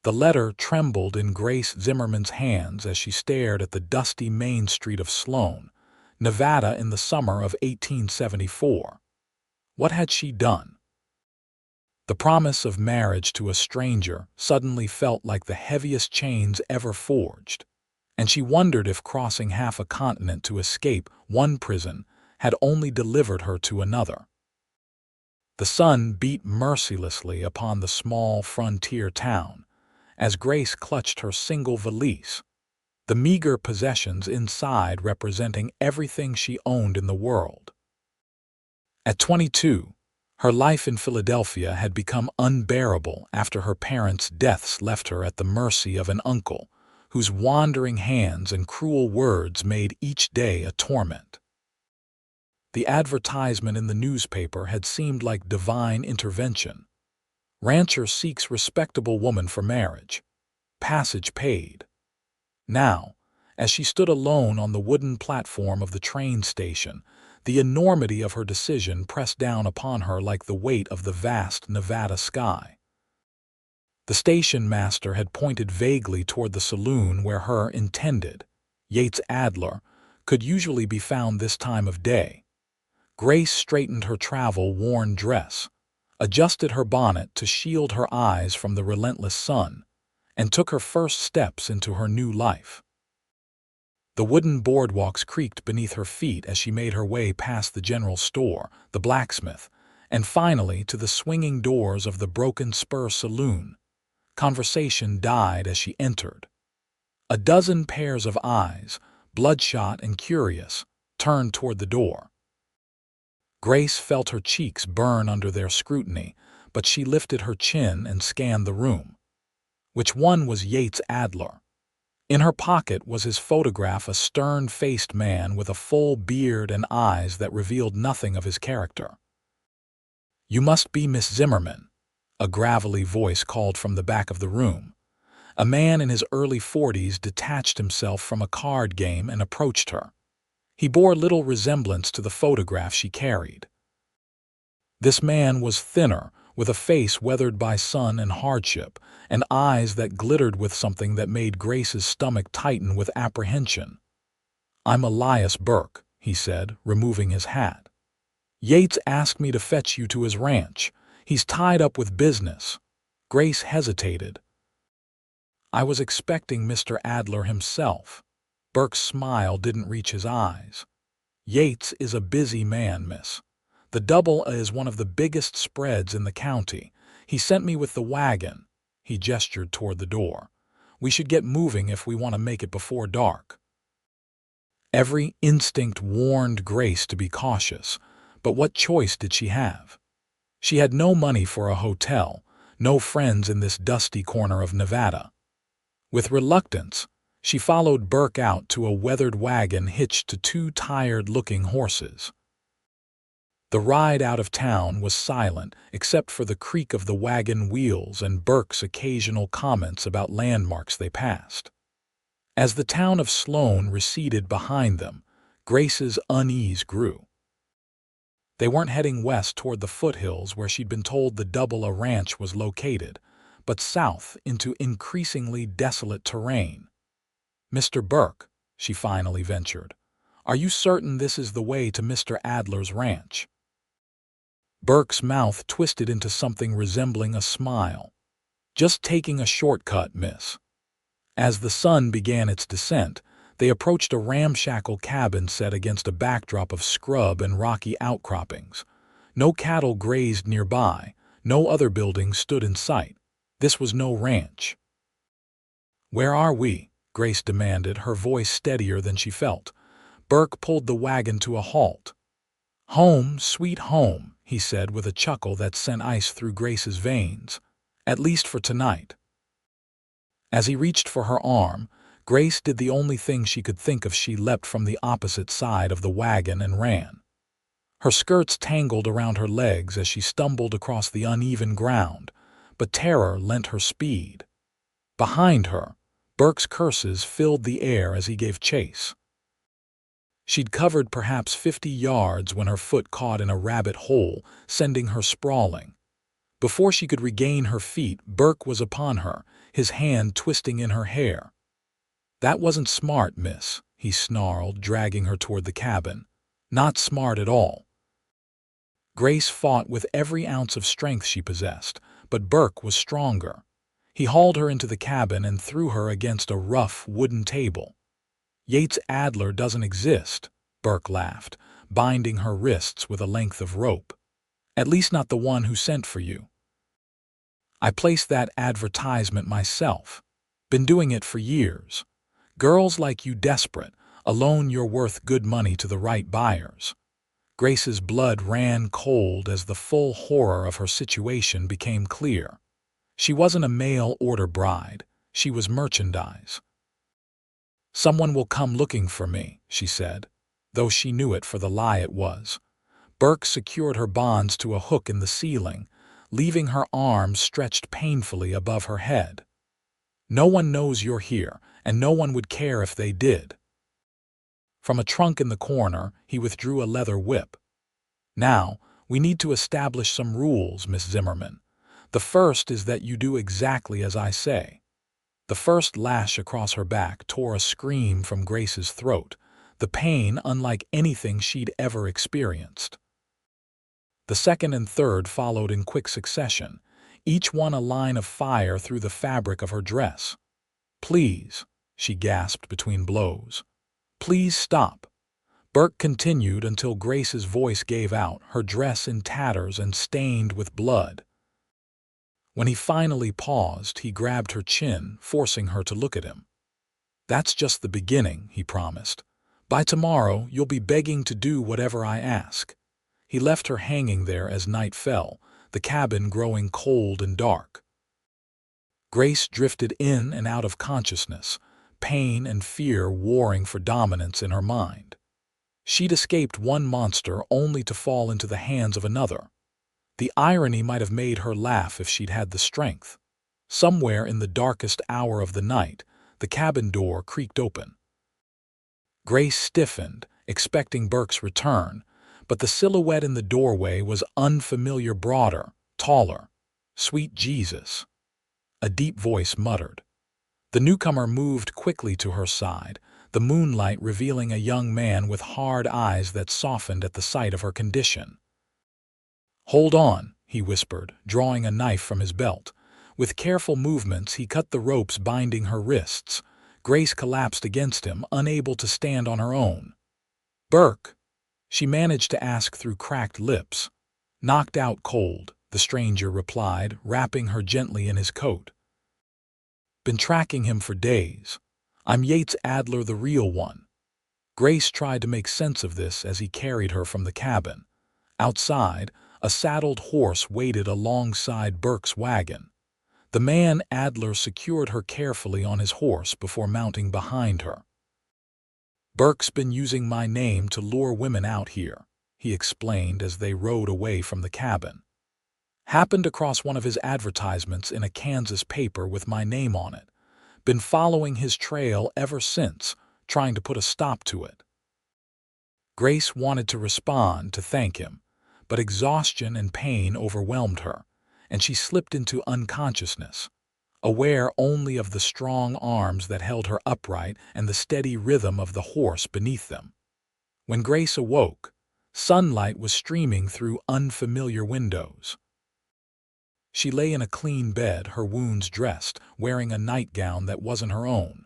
The letter trembled in Grace Zimmerman's hands as she stared at the dusty main street of Sloan, Nevada in the summer of 1874. What had she done? The promise of marriage to a stranger suddenly felt like the heaviest chains ever forged, and she wondered if crossing half a continent to escape one prison had only delivered her to another. The sun beat mercilessly upon the small frontier town as Grace clutched her single valise, the meager possessions inside representing everything she owned in the world. At 22, her life in Philadelphia had become unbearable after her parents' deaths left her at the mercy of an uncle whose wandering hands and cruel words made each day a torment. The advertisement in the newspaper had seemed like divine intervention. Rancher seeks respectable woman for marriage. Passage paid. Now, as she stood alone on the wooden platform of the train station, the enormity of her decision pressed down upon her like the weight of the vast Nevada sky. The station master had pointed vaguely toward the saloon where her intended, Yates Adler, could usually be found this time of day. Grace straightened her travel-worn dress, adjusted her bonnet to shield her eyes from the relentless sun, and took her first steps into her new life. The wooden boardwalks creaked beneath her feet as she made her way past the general store, the blacksmith, and finally to the swinging doors of the Broken Spur Saloon. Conversation died as she entered. A dozen pairs of eyes, bloodshot and curious, turned toward the door. Grace felt her cheeks burn under their scrutiny, but she lifted her chin and scanned the room. Which one was Yates Adler? In her pocket was his photograph, a stern-faced man with a full beard and eyes that revealed nothing of his character. "You must be Miss Zimmerman," a gravelly voice called from the back of the room. A man in his early 40s detached himself from a card game and approached her. He bore little resemblance to the photograph she carried. This man was thinner, with a face weathered by sun and hardship, and eyes that glittered with something that made Grace's stomach tighten with apprehension. "I'm Elias Burke," he said, removing his hat. "Yates asked me to fetch you to his ranch. He's tied up with business." Grace hesitated. "I was expecting Mr. Adler himself." Burke's smile didn't reach his eyes. "Yates is a busy man, miss. The double is one of the biggest spreads in the county. He sent me with the wagon." He gestured toward the door. "We should get moving if we want to make it before dark." Every instinct warned Grace to be cautious, but what choice did she have? She had no money for a hotel, no friends in this dusty corner of Nevada. With reluctance, she followed Burke out to a weathered wagon hitched to two tired-looking horses. The ride out of town was silent except for the creak of the wagon wheels and Burke's occasional comments about landmarks they passed. As the town of Sloan receded behind them, Grace's unease grew. They weren't heading west toward the foothills where she'd been told the Double A Ranch was located, but south into increasingly desolate terrain. "Mr. Burke," she finally ventured, "are you certain this is the way to Mr. Adler's ranch?" Burke's mouth twisted into something resembling a smile. "Just taking a shortcut, miss." As the sun began its descent, they approached a ramshackle cabin set against a backdrop of scrub and rocky outcroppings. No cattle grazed nearby, no other buildings stood in sight. This was no ranch. "Where are we?" Grace demanded, her voice steadier than she felt. Burke pulled the wagon to a halt. "Home, sweet home," he said with a chuckle that sent ice through Grace's veins. "At least for tonight." As he reached for her arm, Grace did the only thing she could think of. She leapt from the opposite side of the wagon and ran. Her skirts tangled around her legs as she stumbled across the uneven ground, but terror lent her speed. Behind her, Burke's curses filled the air as he gave chase. She'd covered perhaps 50 yards when her foot caught in a rabbit hole, sending her sprawling. Before she could regain her feet, Burke was upon her, his hand twisting in her hair. "That wasn't smart, miss," he snarled, dragging her toward the cabin. "Not smart at all." Grace fought with every ounce of strength she possessed, but Burke was stronger. He hauled her into the cabin and threw her against a rough wooden table. "Yates Adler doesn't exist," Burke laughed, binding her wrists with a length of rope. "At least not the one who sent for you. I placed that advertisement myself. Been doing it for years. Girls like you desperate, alone you're worth good money to the right buyers." Grace's blood ran cold as the full horror of her situation became clear. She wasn't a mail-order bride. She was merchandise. "Someone will come looking for me," she said, though she knew it for the lie it was. Burke secured her bonds to a hook in the ceiling, leaving her arms stretched painfully above her head. "No one knows you're here, and no one would care if they did." From a trunk in the corner, he withdrew a leather whip. "Now, we need to establish some rules, Miss Zimmerman. The first is that you do exactly as I say." The first lash across her back tore a scream from Grace's throat, the pain unlike anything she'd ever experienced. The second and third followed in quick succession, each one a line of fire through the fabric of her dress. "Please," she gasped between blows. "Please stop." Burke continued until Grace's voice gave out, her dress in tatters and stained with blood. When he finally paused, he grabbed her chin, forcing her to look at him. "That's just the beginning," he promised. "By tomorrow, you'll be begging to do whatever I ask." He left her hanging there as night fell, the cabin growing cold and dark. Grace drifted in and out of consciousness, pain and fear warring for dominance in her mind. She'd escaped one monster only to fall into the hands of another. The irony might have made her laugh if she'd had the strength. Somewhere in the darkest hour of the night, the cabin door creaked open. Grace stiffened, expecting Burke's return, but the silhouette in the doorway was unfamiliar, broader, taller. "Sweet Jesus," a deep voice muttered. The newcomer moved quickly to her side, the moonlight revealing a young man with hard eyes that softened at the sight of her condition. "Hold on," he whispered, drawing a knife from his belt. With careful movements, he cut the ropes binding her wrists. Grace collapsed against him, unable to stand on her own. "Burke," she managed to ask through cracked lips. "Knocked out cold," the stranger replied, wrapping her gently in his coat. "Been tracking him for days. I'm Yates Adler, the real one." Grace tried to make sense of this as he carried her from the cabin. Outside, a saddled horse waited alongside Burke's wagon. The man Adler secured her carefully on his horse before mounting behind her. "Burke's been using my name to lure women out here," he explained as they rode away from the cabin. "Happened across one of his advertisements in a Kansas paper with my name on it. Been following his trail ever since, trying to put a stop to it." Grace wanted to respond to thank him, but exhaustion and pain overwhelmed her, and she slipped into unconsciousness, aware only of the strong arms that held her upright and the steady rhythm of the horse beneath them. When Grace awoke, sunlight was streaming through unfamiliar windows. She lay in a clean bed, her wounds dressed, wearing a nightgown that wasn't her own.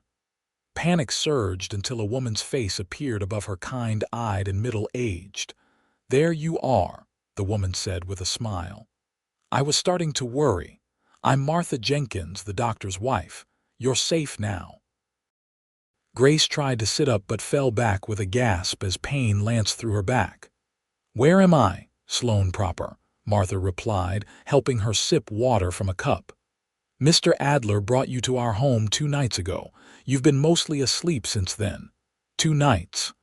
Panic surged until a woman's face appeared above her, kind-eyed and middle-aged. "There you are," the woman said with a smile. "I was starting to worry. I'm Martha Jenkins, the doctor's wife. You're safe now." Grace tried to sit up but fell back with a gasp as pain lanced through her back. "Where am I?" "Sloan proper," Martha replied, helping her sip water from a cup. "Mr. Adler brought you to our home 2 nights ago. You've been mostly asleep since then." "2 nights."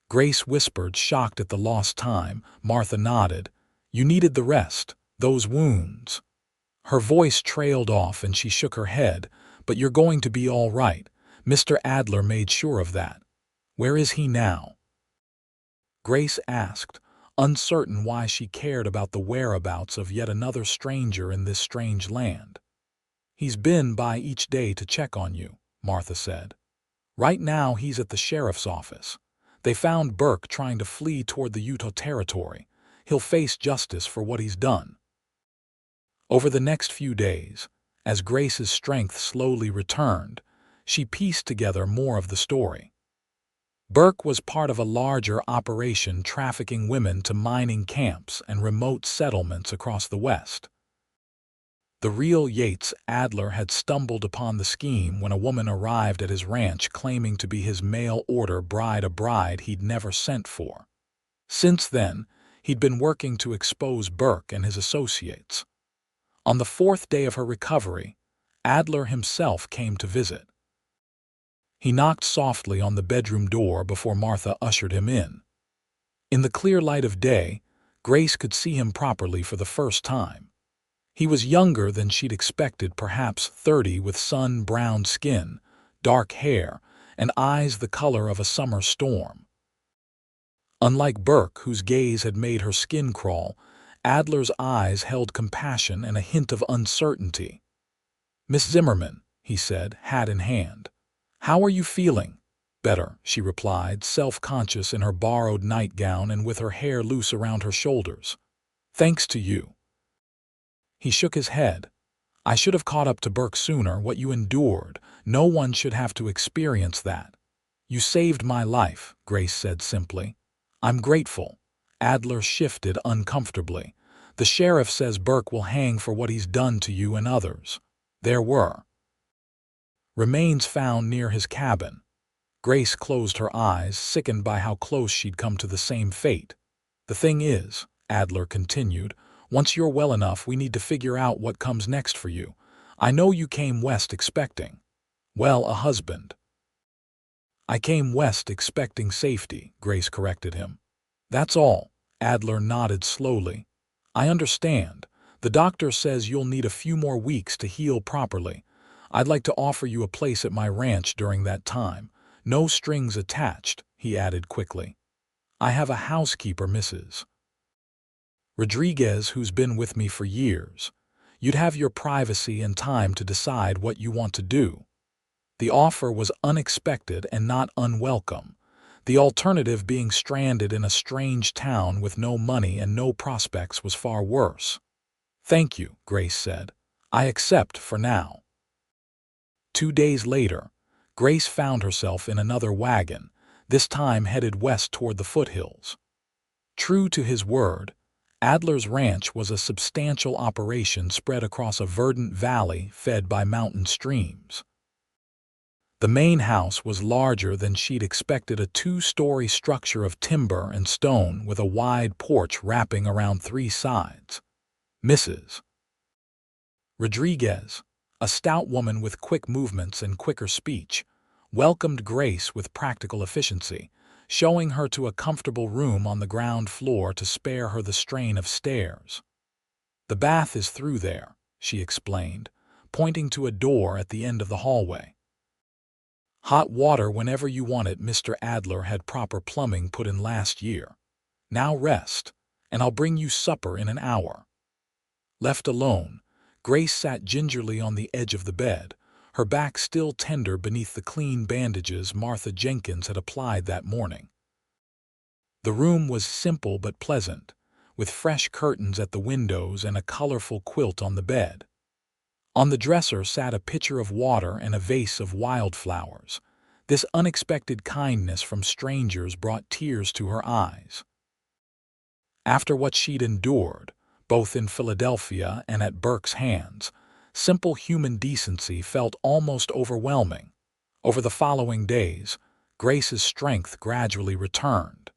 Grace whispered, shocked at the lost time. Martha nodded. "You needed the rest. Those wounds." Her voice trailed off and she shook her head. "But you're going to be all right. Mr. Adler made sure of that." "Where is he now?" Grace asked, uncertain why she cared about the whereabouts of yet another stranger in this strange land. "He's been by each day to check on you," Martha said. "Right now he's at the sheriff's office. They found Burke trying to flee toward the Utah Territory. He'll face justice for what he's done." Over the next few days, as Grace's strength slowly returned, she pieced together more of the story. Burke was part of a larger operation trafficking women to mining camps and remote settlements across the West. The real Yates Adler had stumbled upon the scheme when a woman arrived at his ranch claiming to be his mail-order bride, a bride he'd never sent for. Since then, he'd been working to expose Burke and his associates. On the fourth day of her recovery, Adler himself came to visit. He knocked softly on the bedroom door before Martha ushered him in. In the clear light of day, Grace could see him properly for the first time. He was younger than she'd expected, perhaps 30, with sun-browned skin, dark hair, and eyes the color of a summer storm. Unlike Burke, whose gaze had made her skin crawl, Adler's eyes held compassion and a hint of uncertainty. "Miss Zimmerman," he said, hat in hand. "How are you feeling?" "Better," she replied, self-conscious in her borrowed nightgown and with her hair loose around her shoulders. "Thanks to you." He shook his head. "I should have caught up to Burke sooner. What you endured, no one should have to experience that." "You saved my life," Grace said simply. "I'm grateful." Adler shifted uncomfortably. "The sheriff says Burke will hang for what he's done to you and others." There were remains found near his cabin. Grace closed her eyes, sickened by how close she'd come to the same fate. "The thing is," Adler continued, "once you're well enough, we need to figure out what comes next for you. I know you came west expecting, well, a husband." "I came west expecting safety," Grace corrected him. "That's all." Adler nodded slowly. "I understand. The doctor says you'll need a few more weeks to heal properly. I'd like to offer you a place at my ranch during that time. No strings attached," he added quickly. "I have a housekeeper, Mrs. Rodriguez, who's been with me for years. You'd have your privacy and time to decide what you want to do." The offer was unexpected and not unwelcome, the alternative being stranded in a strange town with no money and no prospects was far worse. "Thank you," Grace said. "I accept for now." 2 days later, Grace found herself in another wagon, this time headed west toward the foothills. True to his word, Adler's ranch was a substantial operation spread across a verdant valley fed by mountain streams. The main house was larger than she'd expected, a 2-story structure of timber and stone with a wide porch wrapping around 3 sides. Mrs. Rodriguez, a stout woman with quick movements and quicker speech, welcomed Grace with practical efficiency, showing her to a comfortable room on the ground floor to spare her the strain of stairs. "The bath is through there," she explained, pointing to a door at the end of the hallway. "Hot water whenever you want it. Mr. Adler had proper plumbing put in last year. Now rest, and I'll bring you supper in an hour." Left alone, Grace sat gingerly on the edge of the bed, her back still tender beneath the clean bandages Martha Jenkins had applied that morning. The room was simple but pleasant, with fresh curtains at the windows and a colorful quilt on the bed. On the dresser sat a pitcher of water and a vase of wildflowers. This unexpected kindness from strangers brought tears to her eyes. After what she'd endured, both in Philadelphia and at Burke's hands, simple human decency felt almost overwhelming. Over the following days, Grace's strength gradually returned.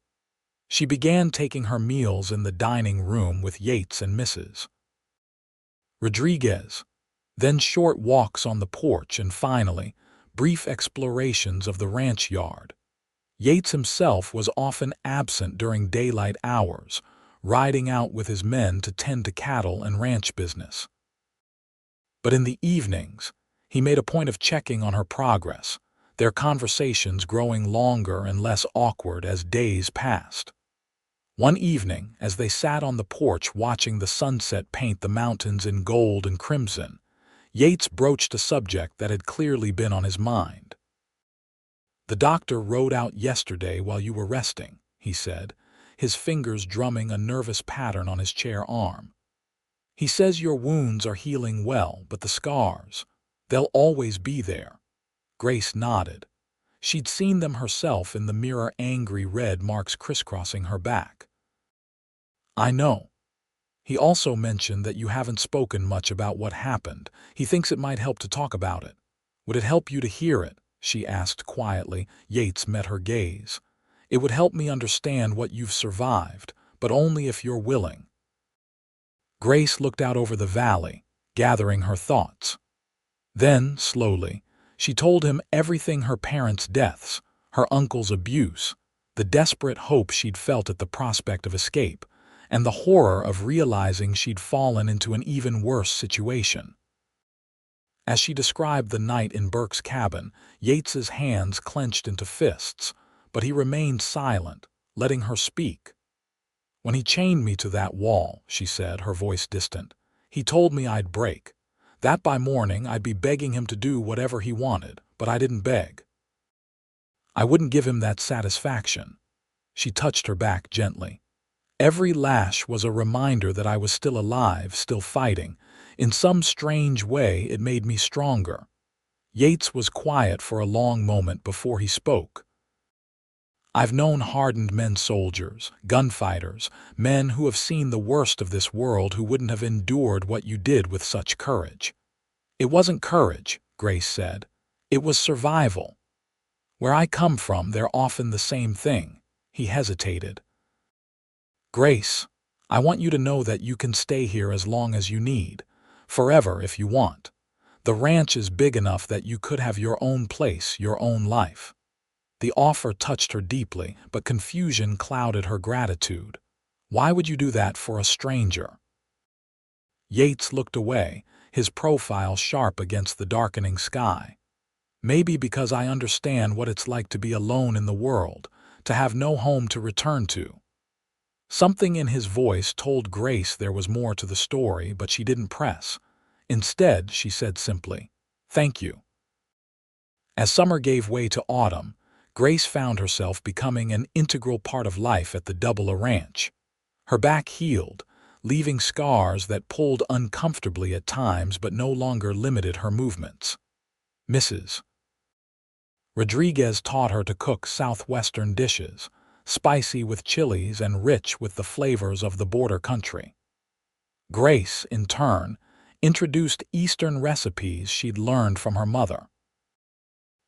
She began taking her meals in the dining room with Yates and Mrs. Rodriguez, then short walks on the porch and finally, brief explorations of the ranch yard. Yates himself was often absent during daylight hours, riding out with his men to tend to cattle and ranch business. But in the evenings, he made a point of checking on her progress, their conversations growing longer and less awkward as days passed. One evening, as they sat on the porch watching the sunset paint the mountains in gold and crimson, Yates broached a subject that had clearly been on his mind. "The doctor rode out yesterday while you were resting," he said, his fingers drumming a nervous pattern on his chair arm. "He says your wounds are healing well, but the scars, they'll always be there." Grace nodded. She'd seen them herself in the mirror, angry red marks crisscrossing her back. "I know. He also mentioned that you haven't spoken much about what happened. He thinks it might help to talk about it. Would it help you to hear it?" she asked quietly. Yates met her gaze. "It would help me understand what you've survived, but only if you're willing." Grace looked out over the valley, gathering her thoughts. Then, slowly, she told him everything: her parents' deaths, her uncle's abuse, the desperate hope she'd felt at the prospect of escape, and the horror of realizing she'd fallen into an even worse situation. As she described the night in Burke's cabin, Yates's hands clenched into fists, but he remained silent, letting her speak. "When he chained me to that wall," she said, her voice distant, "he told me I'd break, that by morning I'd be begging him to do whatever he wanted, but I didn't beg. I wouldn't give him that satisfaction." She touched her back gently. "Every lash was a reminder that I was still alive, still fighting. In some strange way, it made me stronger." Yates was quiet for a long moment before he spoke. "I've known hardened men, soldiers, gunfighters, men who have seen the worst of this world, who wouldn't have endured what you did with such courage." "It wasn't courage," Grace said. "It was survival. Where I come from, they're often the same thing." He hesitated. "Grace, I want you to know that you can stay here as long as you need, forever if you want. The ranch is big enough that you could have your own place, your own life." The offer touched her deeply, but confusion clouded her gratitude. "Why would you do that for a stranger?" Yates looked away, his profile sharp against the darkening sky. "Maybe because I understand what it's like to be alone in the world, to have no home to return to." Something in his voice told Grace there was more to the story, but she didn't press. Instead, she said simply, "Thank you." As summer gave way to autumn, Grace found herself becoming an integral part of life at the Double Ranch. Her back healed, leaving scars that pulled uncomfortably at times but no longer limited her movements. Mrs. Rodriguez taught her to cook southwestern dishes, spicy with chilies and rich with the flavors of the border country. Grace, in turn, introduced Eastern recipes she'd learned from her mother.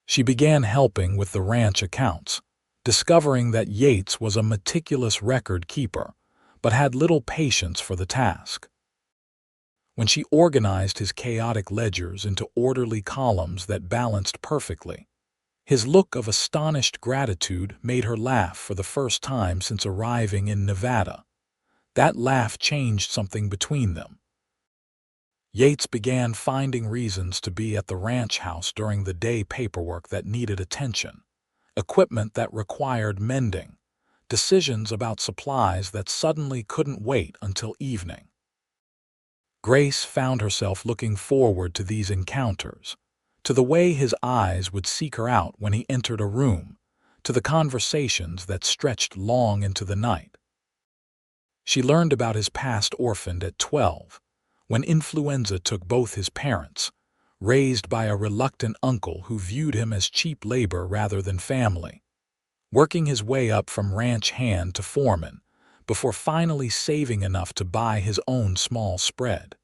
She began helping with the ranch accounts, discovering that Yates was a meticulous record keeper, but had little patience for the task. When she organized his chaotic ledgers into orderly columns that balanced perfectly, his look of astonished gratitude made her laugh for the first time since arriving in Nevada. That laugh changed something between them. Yates began finding reasons to be at the ranch house during the day: paperwork that needed attention, equipment that required mending, decisions about supplies that suddenly couldn't wait until evening. Grace found herself looking forward to these encounters, to the way his eyes would seek her out when he entered a room, to the conversations that stretched long into the night. She learned about his past: orphaned at 12, when influenza took both his parents, raised by a reluctant uncle who viewed him as cheap labor rather than family, working his way up from ranch hand to foreman, before finally saving enough to buy his own small spread.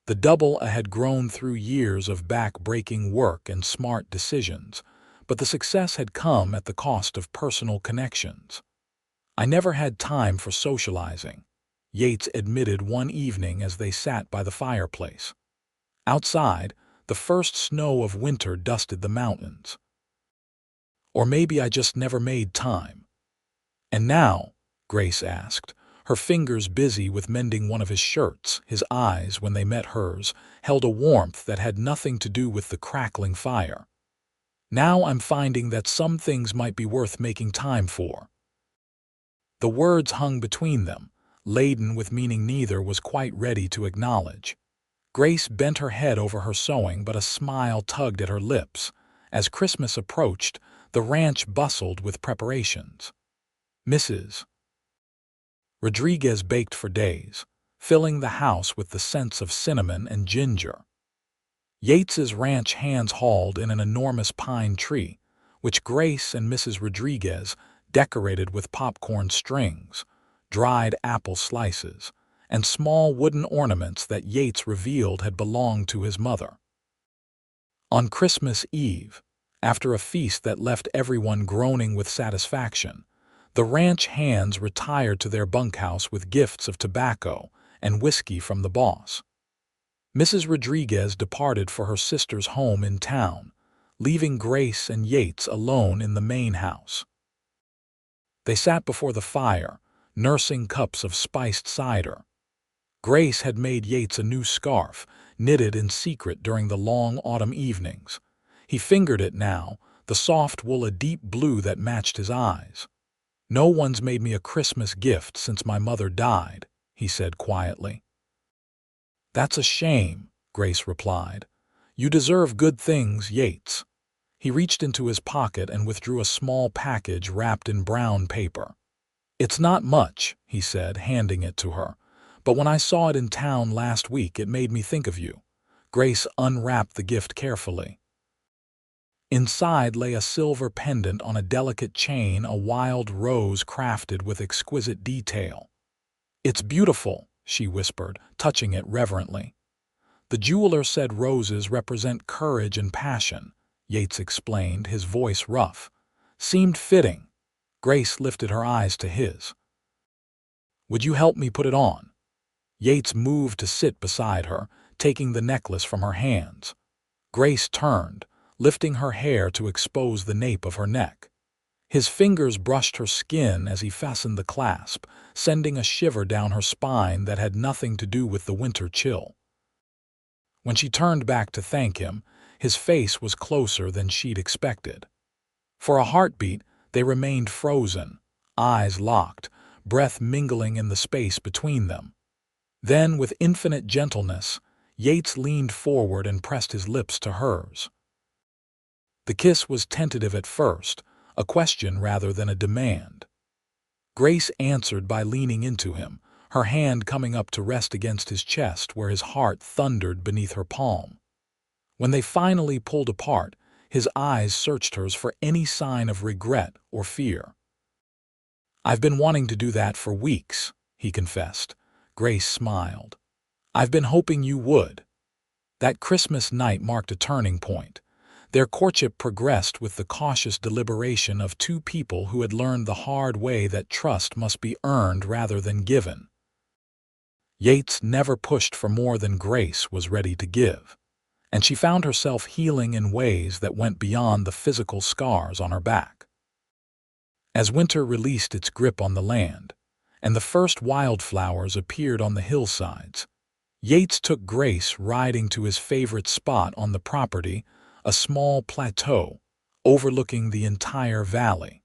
The Double had grown through years of back-breaking work and smart decisions, but the success had come at the cost of personal connections. "I never had time for socializing," Yates admitted one evening as they sat by the fireplace. Outside, the first snow of winter dusted the mountains. "Or maybe I just never made time." "And now?" Grace asked, her fingers busy with mending one of his shirts. His eyes, when they met hers, held a warmth that had nothing to do with the crackling fire. "Now I'm finding that some things might be worth making time for." The words hung between them, laden with meaning neither was quite ready to acknowledge. Grace bent her head over her sewing, but a smile tugged at her lips. As Christmas approached, the ranch bustled with preparations. Mrs. Rodriguez baked for days, filling the house with the scents of cinnamon and ginger. Yates's ranch hands hauled in an enormous pine tree, which Grace and Mrs. Rodriguez decorated with popcorn strings, dried apple slices, and small wooden ornaments that Yates revealed had belonged to his mother. On Christmas Eve, after a feast that left everyone groaning with satisfaction, the ranch hands retired to their bunkhouse with gifts of tobacco and whiskey from the boss. Mrs. Rodriguez departed for her sister's home in town, leaving Grace and Yates alone in the main house. They sat before the fire, nursing cups of spiced cider. Grace had made Yates a new scarf, knitted in secret during the long autumn evenings. He fingered it now, the soft wool a deep blue that matched his eyes. "No one's made me a Christmas gift since my mother died," he said quietly. "That's a shame," Grace replied. "You deserve good things, Yates." He reached into his pocket and withdrew a small package wrapped in brown paper. "It's not much," he said, handing it to her, "but when I saw it in town last week it made me think of you." Grace unwrapped the gift carefully. Inside lay a silver pendant on a delicate chain, a wild rose crafted with exquisite detail. "It's beautiful," she whispered, touching it reverently. "The jeweler said roses represent courage and passion," Yates explained, his voice rough. "Seemed fitting." Grace lifted her eyes to his. "Would you help me put it on?" Yates moved to sit beside her, taking the necklace from her hands. Grace turned, lifting her hair to expose the nape of her neck. His fingers brushed her skin as he fastened the clasp, sending a shiver down her spine that had nothing to do with the winter chill. When she turned back to thank him, his face was closer than she'd expected. For a heartbeat, they remained frozen, eyes locked, breath mingling in the space between them. Then, with infinite gentleness, Yates leaned forward and pressed his lips to hers. The kiss was tentative at first, a question rather than a demand. Grace answered by leaning into him, her hand coming up to rest against his chest where his heart thundered beneath her palm. When they finally pulled apart, his eyes searched hers for any sign of regret or fear. "I've been wanting to do that for weeks," he confessed. Grace smiled. "I've been hoping you would." That Christmas night marked a turning point. Their courtship progressed with the cautious deliberation of two people who had learned the hard way that trust must be earned rather than given. Yates never pushed for more than Grace was ready to give, and she found herself healing in ways that went beyond the physical scars on her back. As winter released its grip on the land, and the first wildflowers appeared on the hillsides, Yates took Grace riding to his favorite spot on the property, a small plateau overlooking the entire valley.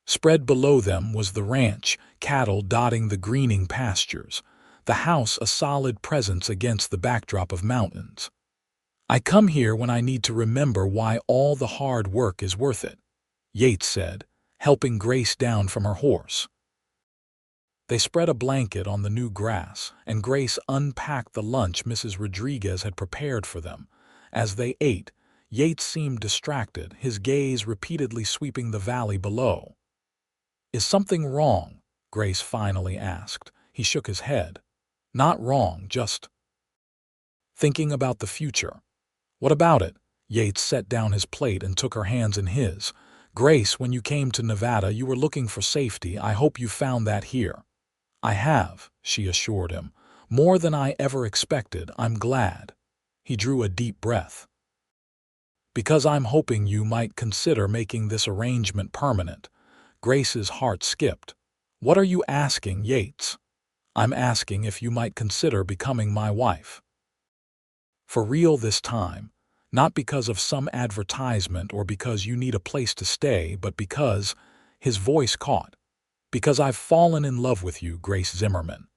Spread below them was the ranch, cattle dotting the greening pastures, the house a solid presence against the backdrop of mountains. "I come here when I need to remember why all the hard work is worth it," Yates said, helping Grace down from her horse. They spread a blanket on the new grass, and Grace unpacked the lunch Mrs. Rodriguez had prepared for them. As they ate, Yates seemed distracted, his gaze repeatedly sweeping the valley below. "Is something wrong?" Grace finally asked. He shook his head. "Not wrong, just thinking about the future." "What about it?" Yates set down his plate and took her hands in his. "Grace, when you came to Nevada, you were looking for safety. I hope you found that here." "I have," she assured him. "More than I ever expected. I'm glad." He drew a deep breath. "Because I'm hoping you might consider making this arrangement permanent." Grace's heart skipped. "What are you asking, Yates?" "I'm asking if you might consider becoming my wife. For real this time, not because of some advertisement or because you need a place to stay, but because," his voice caught, Because I've fallen in love with you, Grace Zimmerman.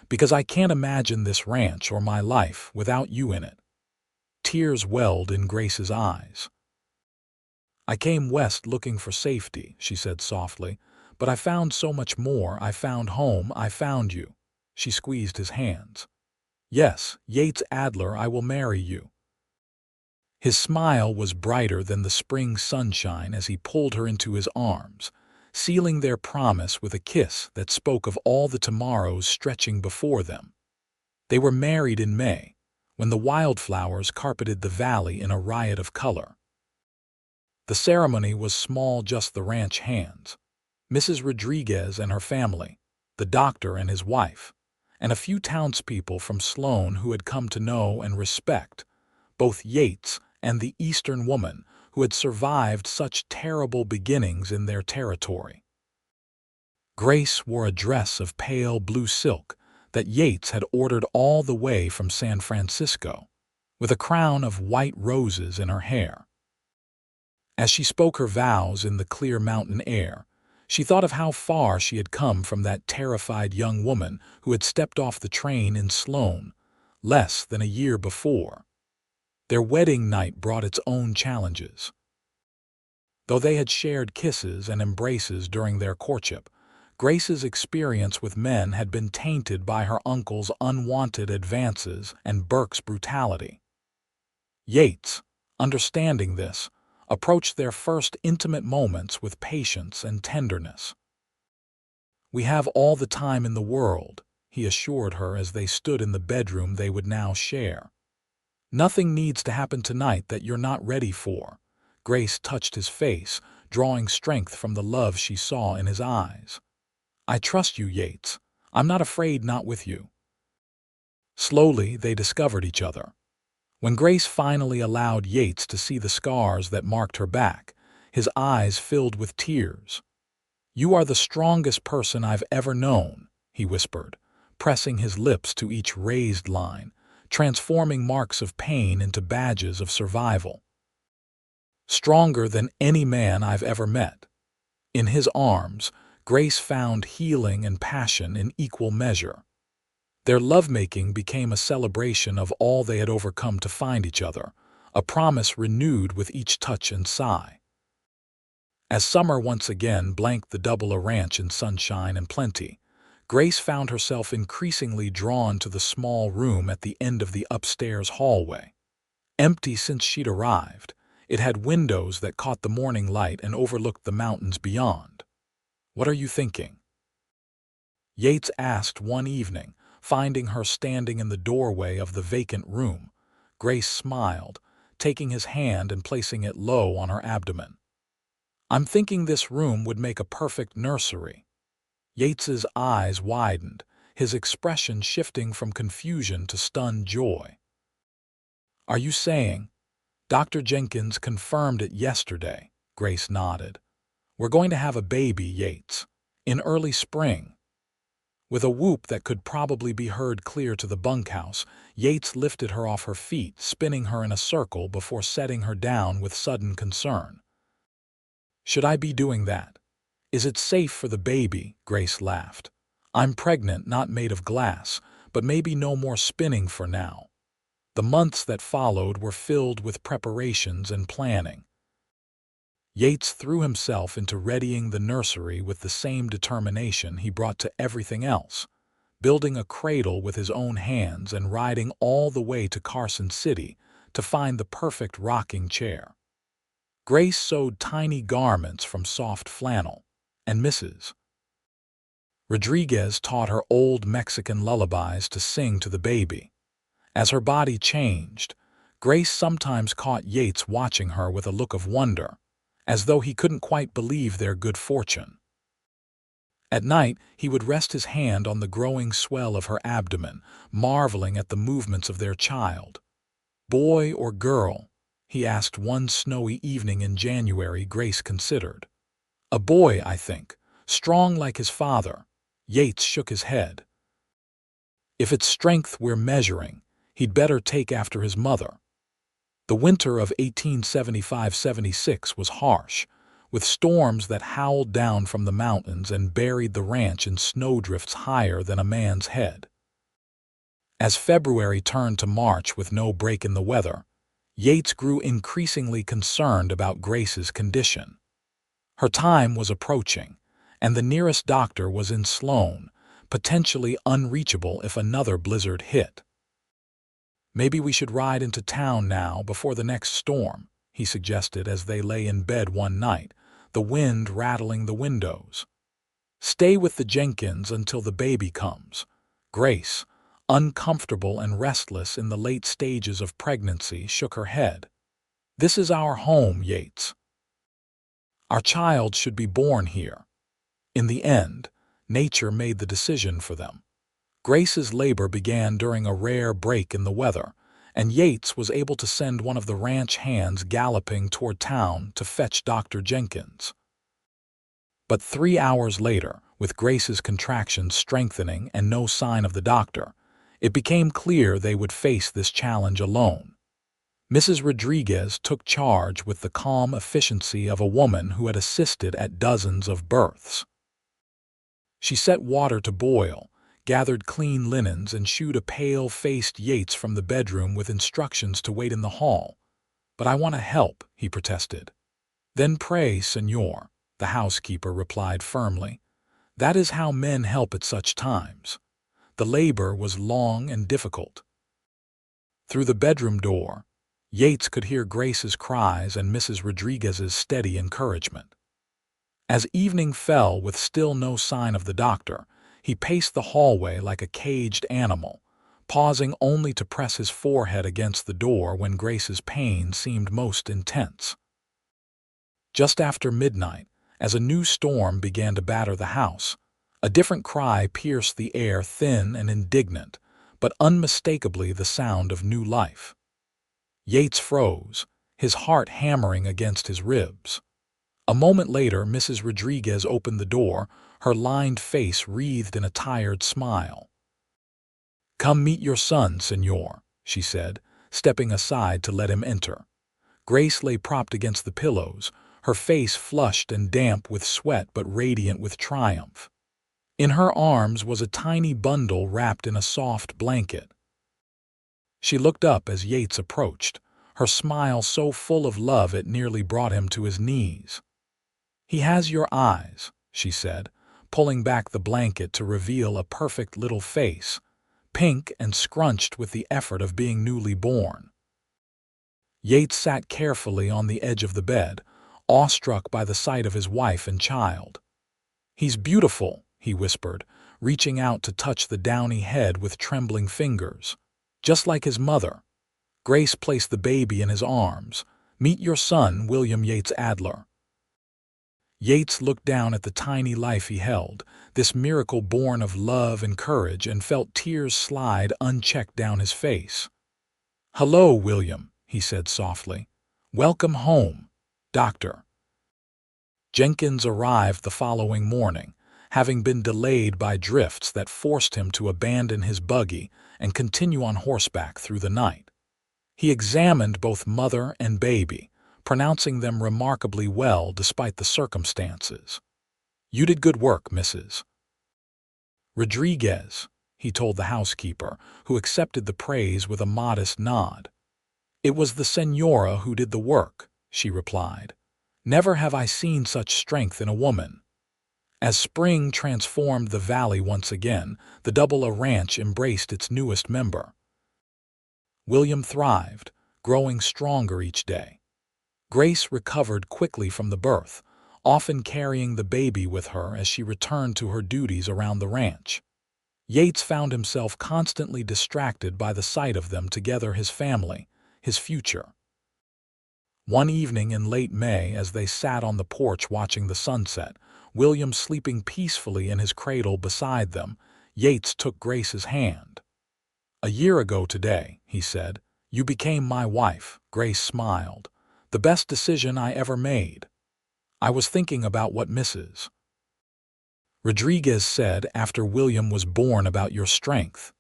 Because I can't imagine this ranch or my life without you in it." Tears welled in Grace's eyes. "I came west looking for safety," she said softly, "but I found so much more. I found home. I found you." She squeezed his hands. "Yes, Yates Adler, I will marry you." His smile was brighter than the spring sunshine as he pulled her into his arms, sealing their promise with a kiss that spoke of all the tomorrows stretching before them. They were married in May, when the wildflowers carpeted the valley in a riot of color. The ceremony was small, just the ranch hands, Mrs. Rodriguez and her family, the doctor and his wife, and a few townspeople from Sloan who had come to know and respect both Yates and the Eastern woman who had survived such terrible beginnings in their territory. Grace wore a dress of pale blue silk that Yates had ordered all the way from San Francisco, with a crown of white roses in her hair. As she spoke her vows in the clear mountain air, she thought of how far she had come from that terrified young woman who had stepped off the train in Sloan less than a year before. Their wedding night brought its own challenges. Though they had shared kisses and embraces during their courtship, Grace's experience with men had been tainted by her uncle's unwanted advances and Burke's brutality. Yates, understanding this, approached their first intimate moments with patience and tenderness. "We have all the time in the world," he assured her as they stood in the bedroom they would now share. "Nothing needs to happen tonight that you're not ready for." Grace touched his face, drawing strength from the love she saw in his eyes. "I trust you, Yates. I'm not afraid, not with you." Slowly, they discovered each other. When Grace finally allowed Yates to see the scars that marked her back, his eyes filled with tears. "You are the strongest person I've ever known," he whispered, pressing his lips to each raised line, transforming marks of pain into badges of survival. "Stronger than any man I've ever met." In his arms, Grace found healing and passion in equal measure. Their lovemaking became a celebration of all they had overcome to find each other, a promise renewed with each touch and sigh. As summer once again blanked the Double Ranch in sunshine and plenty, Grace found herself increasingly drawn to the small room at the end of the upstairs hallway. Empty since she'd arrived, it had windows that caught the morning light and overlooked the mountains beyond. "What are you thinking?" Yates asked one evening, finding her standing in the doorway of the vacant room. Grace smiled, taking his hand and placing it low on her abdomen. "I'm thinking this room would make a perfect nursery." Yates's eyes widened, his expression shifting from confusion to stunned joy. "Are you saying—" "Dr. Jenkins confirmed it yesterday," Grace nodded. "We're going to have a baby, Yates, in early spring." With a whoop that could probably be heard clear to the bunkhouse, Yates lifted her off her feet, spinning her in a circle before setting her down with sudden concern. "Should I be doing that? Is it safe for the baby?" Grace laughed. "I'm pregnant, not made of glass, but maybe no more spinning for now." The months that followed were filled with preparations and planning. Yates threw himself into readying the nursery with the same determination he brought to everything else, building a cradle with his own hands and riding all the way to Carson City to find the perfect rocking chair. Grace sewed tiny garments from soft flannel, and Mrs. Rodriguez taught her old Mexican lullabies to sing to the baby. As her body changed, Grace sometimes caught Yates watching her with a look of wonder, as though he couldn't quite believe their good fortune. At night, he would rest his hand on the growing swell of her abdomen, marveling at the movements of their child. "Boy or girl?" he asked one snowy evening in January. Grace considered. "A boy, I think, strong like his father." Yates shook his head. "If it's strength we're measuring, he'd better take after his mother." The winter of 1875-76 was harsh, with storms that howled down from the mountains and buried the ranch in snowdrifts higher than a man's head. As February turned to March with no break in the weather, Yates grew increasingly concerned about Grace's condition. Her time was approaching, and the nearest doctor was in Sloan, potentially unreachable if another blizzard hit. "Maybe we should ride into town now before the next storm," he suggested as they lay in bed one night, the wind rattling the windows. "Stay with the Jenkins until the baby comes." Grace, uncomfortable and restless in the late stages of pregnancy, shook her head. "This is our home, Yates. Our child should be born here." In the end, nature made the decision for them. Grace's labor began during a rare break in the weather, and Yates was able to send one of the ranch hands galloping toward town to fetch Dr. Jenkins. But 3 hours later, with Grace's contractions strengthening and no sign of the doctor, it became clear they would face this challenge alone. Mrs. Rodriguez took charge with the calm efficiency of a woman who had assisted at dozens of births. She set water to boil, gathered clean linens, and shooed a pale-faced Yates from the bedroom with instructions to wait in the hall. "But I want to help," he protested. "Then pray, Señor," the housekeeper replied firmly. "That is how men help at such times." The labor was long and difficult. Through the bedroom door, Yates could hear Grace's cries and Mrs. Rodriguez's steady encouragement. As evening fell with still no sign of the doctor, he paced the hallway like a caged animal, pausing only to press his forehead against the door when Grace's pain seemed most intense. Just after midnight, as a new storm began to batter the house, a different cry pierced the air, thin and indignant, but unmistakably the sound of new life. Yates froze, his heart hammering against his ribs. A moment later, Mrs. Rodriguez opened the door, her lined face wreathed in a tired smile. "Come meet your son, Señor," she said, stepping aside to let him enter. Grace lay propped against the pillows, her face flushed and damp with sweat but radiant with triumph. In her arms was a tiny bundle wrapped in a soft blanket. She looked up as Yates approached, her smile so full of love it nearly brought him to his knees. "He has your eyes," she said, pulling back the blanket to reveal a perfect little face, pink and scrunched with the effort of being newly born. Yates sat carefully on the edge of the bed, awestruck by the sight of his wife and child. "He's beautiful," he whispered, reaching out to touch the downy head with trembling fingers. "Just like his mother." Grace placed the baby in his arms. "Meet your son, William Yates Adler." Yates looked down at the tiny life he held, this miracle born of love and courage, and felt tears slide unchecked down his face. "Hello, William," he said softly. "Welcome home, Doctor." Jenkins arrived the following morning, having been delayed by drifts that forced him to abandon his buggy and continue on horseback through the night. He examined both mother and baby, pronouncing them remarkably well despite the circumstances. "You did good work, Mrs. Rodriguez," he told the housekeeper, who accepted the praise with a modest nod. "It was the Señora who did the work," she replied. "Never have I seen such strength in a woman." As spring transformed the valley once again, the Double-A Ranch embraced its newest member. William thrived, growing stronger each day. Grace recovered quickly from the birth, often carrying the baby with her as she returned to her duties around the ranch. Yates found himself constantly distracted by the sight of them together, his family, his future. One evening in late May, as they sat on the porch watching the sunset, William sleeping peacefully in his cradle beside them, Yates took Grace's hand. "A year ago today," he said, "you became my wife." Grace smiled. "The best decision I ever made. I was thinking about what Mrs. Rodriguez said after William was born about your strength."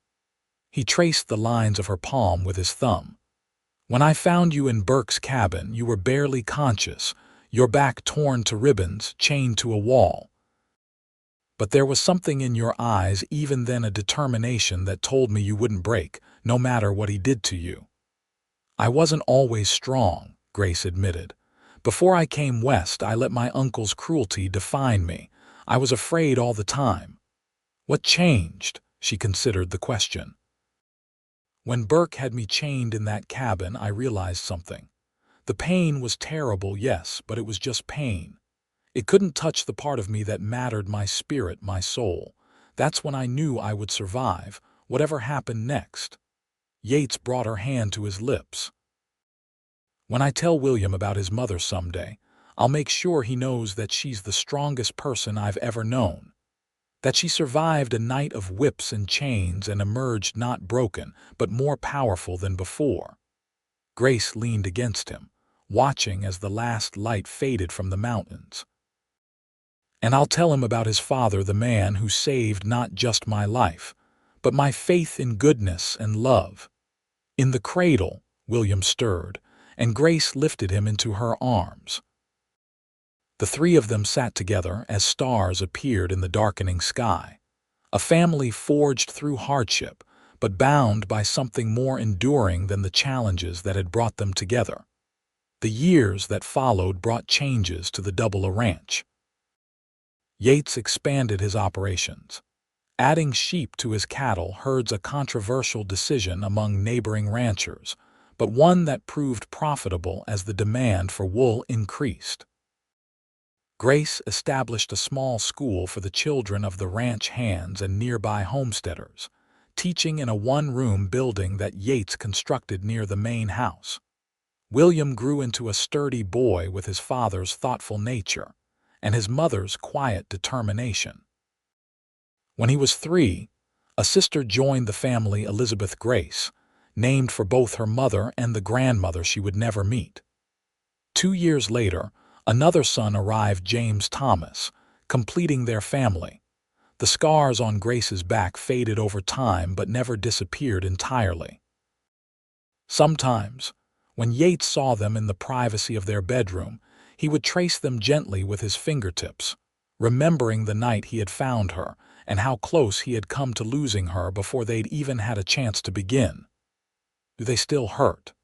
He traced the lines of her palm with his thumb. "When I found you in Burke's cabin, you were barely conscious. your back torn to ribbons, chained to a wall. But there was something in your eyes, even then a determination that told me you wouldn't break, no matter what he did to you. I wasn't always strong, Grace admitted. Before I came west, I let my uncle's cruelty define me. I was afraid all the time. What changed? She considered the question. When Burke had me chained in that cabin, I realized something. The pain was terrible, yes, but it was just pain. It couldn't touch the part of me that mattered, my spirit, my soul. That's when I knew I would survive, whatever happened next. Yates brought her hand to his lips. When I tell William about his mother someday, I'll make sure he knows that she's the strongest person I've ever known. That she survived a night of whips and chains and emerged not broken, but more powerful than before. Grace leaned against him, watching as the last light faded from the mountains. And I'll tell him about his father, the man who saved not just my life, but my faith in goodness and love. In the cradle, William stirred, and Grace lifted him into her arms. The three of them sat together as stars appeared in the darkening sky. A family forged through hardship, but bound by something more enduring than the challenges that had brought them together. The years that followed brought changes to the Double Ranch. Yates expanded his operations. Adding sheep to his cattle herds, a controversial decision among neighboring ranchers, but one that proved profitable as the demand for wool increased. Grace established a small school for the children of the ranch hands and nearby homesteaders, teaching in a one-room building that Yates constructed near the main house. William grew into a sturdy boy with his father's thoughtful nature and his mother's quiet determination. When he was 3, a sister joined the family, Elizabeth Grace, named for both her mother and the grandmother she would never meet. 2 years later, another son arrived, James Thomas, completing their family. The scars on Grace's back faded over time but never disappeared entirely. Sometimes, when Yates saw them in the privacy of their bedroom, he would trace them gently with his fingertips, remembering the night he had found her and how close he had come to losing her before they'd even had a chance to begin. "Do they still hurt?"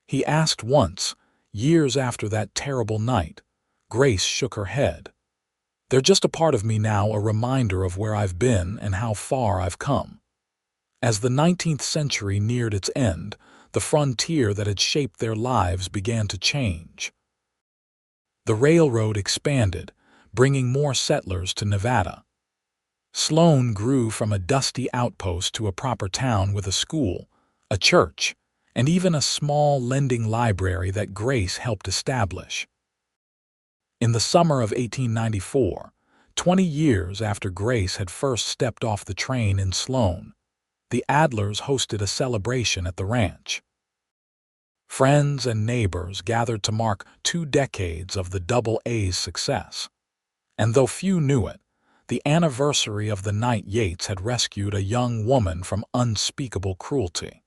he asked once, years after that terrible night. Grace shook her head. "They're just a part of me now, a reminder of where I've been and how far I've come." As the 19th century neared its end, the frontier that had shaped their lives began to change. The railroad expanded, bringing more settlers to Nevada. Sloan grew from a dusty outpost to a proper town with a school, a church, and even a small lending library that Grace helped establish. In the summer of 1894, 20 years after Grace had first stepped off the train in Sloan, the Adlers hosted a celebration at the ranch. Friends and neighbors gathered to mark 2 decades of the Double A's success. And though few knew it, the anniversary of the night Yates had rescued a young woman from unspeakable cruelty.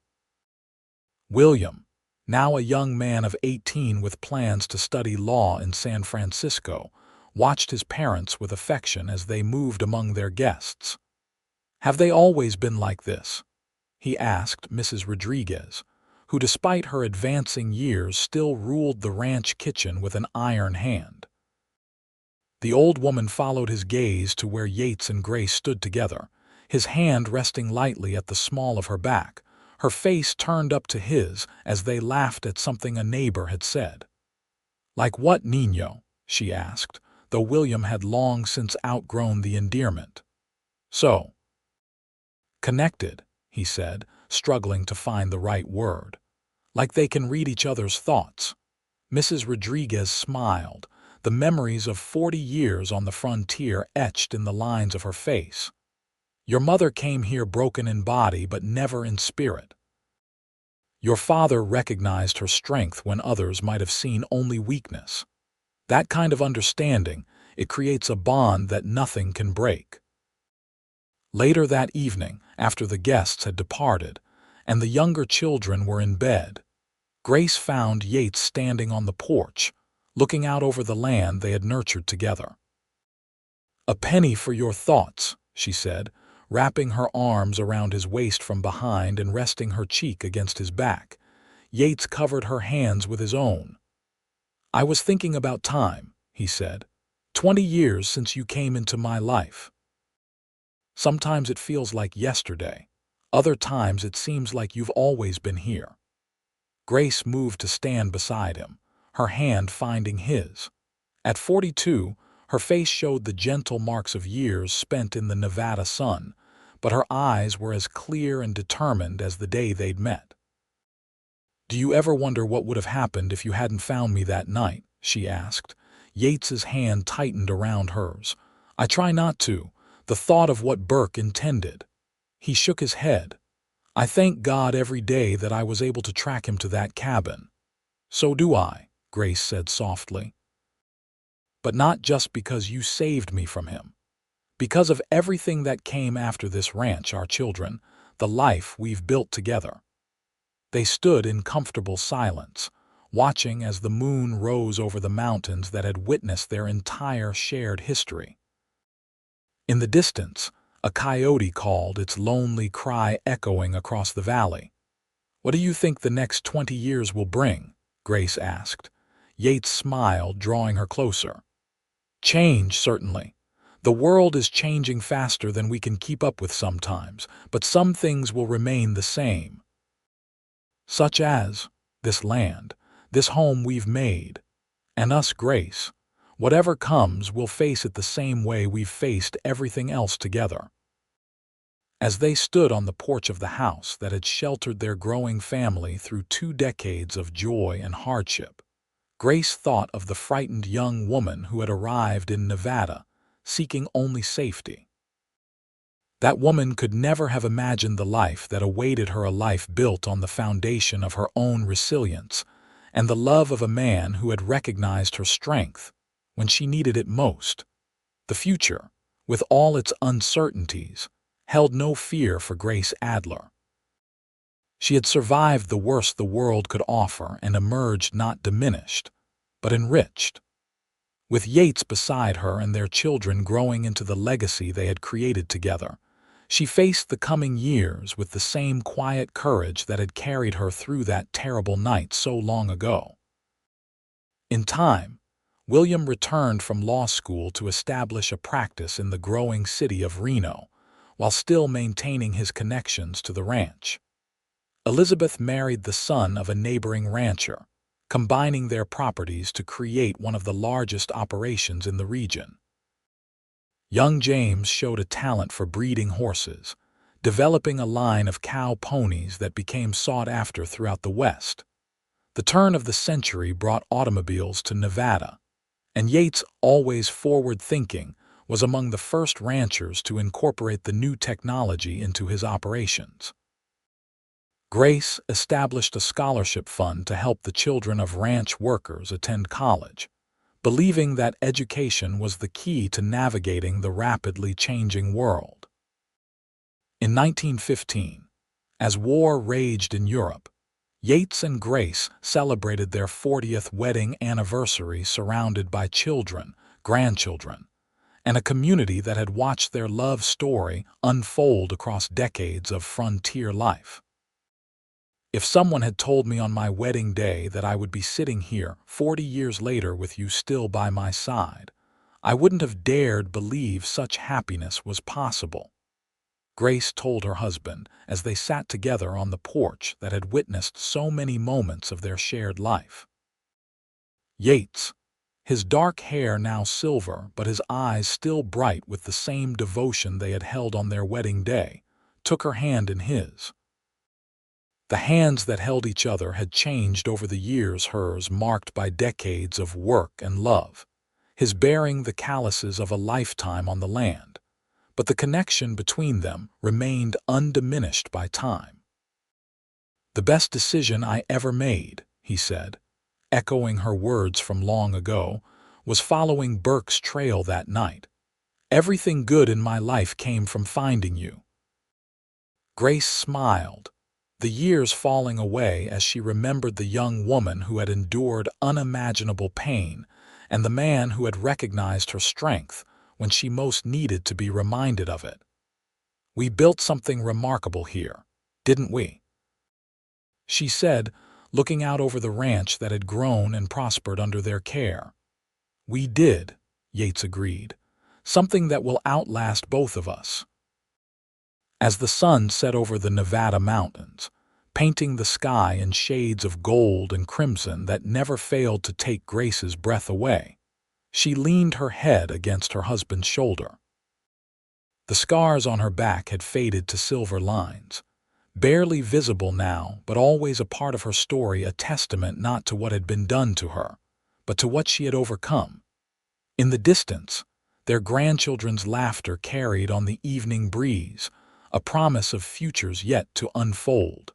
William, now a young man of 18 with plans to study law in San Francisco, watched his parents with affection as they moved among their guests. "Have they always been like this?" he asked Mrs. Rodriguez, who despite her advancing years still ruled the ranch kitchen with an iron hand. The old woman followed his gaze to where Yates and Grace stood together, his hand resting lightly at the small of her back, her face turned up to his as they laughed at something a neighbor had said. "Like what, Niño?" she asked, though William had long since outgrown the endearment. "So connected," he said, struggling to find the right word. "Like they can read each other's thoughts." Mrs. Rodriguez smiled, the memories of 40 years on the frontier etched in the lines of her face. "Your mother came here broken in body but never in spirit. Your father recognized her strength when others might have seen only weakness. That kind of understanding, it creates a bond that nothing can break." Later that evening, after the guests had departed and the younger children were in bed, Grace found Yates standing on the porch, looking out over the land they had nurtured together. "A penny for your thoughts," she said, wrapping her arms around his waist from behind and resting her cheek against his back. Yates covered her hands with his own. "I was thinking about time," he said. 20 years since you came into my life. Sometimes it feels like yesterday. Other times it seems like you've always been here." Grace moved to stand beside him, her hand finding his. At 42, her face showed the gentle marks of years spent in the Nevada sun, but her eyes were as clear and determined as the day they'd met. "Do you ever wonder what would have happened if you hadn't found me that night?" she asked. Yates's hand tightened around hers. "I try not to. The thought of what Burke intended." He shook his head. "I thank God every day that I was able to track him to that cabin." "So do I," Grace said softly. "But not just because you saved me from him. Because of everything that came after this ranch, our children, the life we've built together." They stood in comfortable silence, watching as the moon rose over the mountains that had witnessed their entire shared history. In the distance, a coyote called, its lonely cry echoing across the valley. "What do you think the next 20 years will bring?" Grace asked. Yates smiled, drawing her closer. "Change, certainly. The world is changing faster than we can keep up with sometimes, but some things will remain the same. Such as this land, this home we've made, and us, Grace. Whatever comes, we'll face it the same way we've faced everything else together." As they stood on the porch of the house that had sheltered their growing family through 2 decades of joy and hardship, Grace thought of the frightened young woman who had arrived in Nevada, seeking only safety. That woman could never have imagined the life that awaited her, a life built on the foundation of her own resilience and the love of a man who had recognized her strength when she needed it most. The future, with all its uncertainties, held no fear for Grace Adler. She had survived the worst the world could offer and emerged not diminished, but enriched. With Yates beside her and their children growing into the legacy they had created together, she faced the coming years with the same quiet courage that had carried her through that terrible night so long ago. In time, William returned from law school to establish a practice in the growing city of Reno, while still maintaining his connections to the ranch. Elizabeth married the son of a neighboring rancher, combining their properties to create one of the largest operations in the region. Young James showed a talent for breeding horses, developing a line of cow ponies that became sought after throughout the West. The turn of the century brought automobiles to Nevada, and Yates, always forward-thinking, was among the first ranchers to incorporate the new technology into his operations. Grace established a scholarship fund to help the children of ranch workers attend college, believing that education was the key to navigating the rapidly changing world. In 1915, as war raged in Europe, Yates and Grace celebrated their 40th wedding anniversary surrounded by children, grandchildren, and a community that had watched their love story unfold across decades of frontier life. "If someone had told me on my wedding day that I would be sitting here 40 years later with you still by my side, I wouldn't have dared believe such happiness was possible," Grace told her husband as they sat together on the porch that had witnessed so many moments of their shared life. Yates, his dark hair now silver but his eyes still bright with the same devotion they had held on their wedding day, took her hand in his. The hands that held each other had changed over the years, hers marked by decades of work and love, his bearing the calluses of a lifetime on the land, but the connection between them remained undiminished by time. "The best decision I ever made," he said, echoing her words from long ago, "was following Burke's trail that night. Everything good in my life came from finding you." Grace smiled, the years falling away as she remembered the young woman who had endured unimaginable pain and the man who had recognized her strength when she most needed to be reminded of it. "We built something remarkable here, didn't we?" she said, looking out over the ranch that had grown and prospered under their care. "We did," Yates agreed. "Something that will outlast both of us." As the sun set over the Nevada mountains, painting the sky in shades of gold and crimson that never failed to take Grace's breath away, she leaned her head against her husband's shoulder. The scars on her back had faded to silver lines, barely visible now, but always a part of her story, a testament not to what had been done to her, but to what she had overcome. In the distance, their grandchildren's laughter carried on the evening breeze, a promise of futures yet to unfold.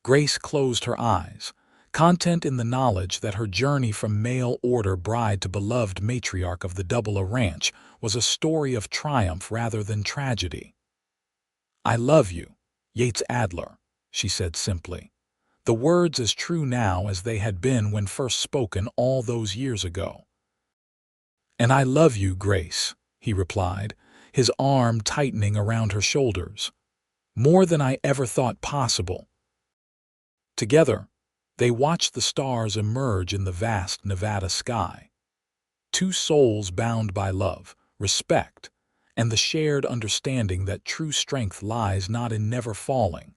Grace closed her eyes, content in the knowledge that her journey from mail-order bride to beloved matriarch of the Double Ranch was a story of triumph rather than tragedy. "I love you, Yates Adler," she said simply, the words as true now as they had been when first spoken all those years ago. "And I love you, Grace," he replied, his arm tightening around her shoulders. "More than I ever thought possible." Together, they watched the stars emerge in the vast Nevada sky. Two souls bound by love, respect, and the shared understanding that true strength lies not in never falling,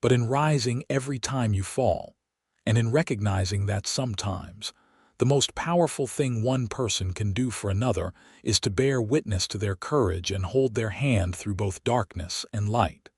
but in rising every time you fall, and in recognizing that sometimes the most powerful thing one person can do for another is to bear witness to their courage and hold their hand through both darkness and light.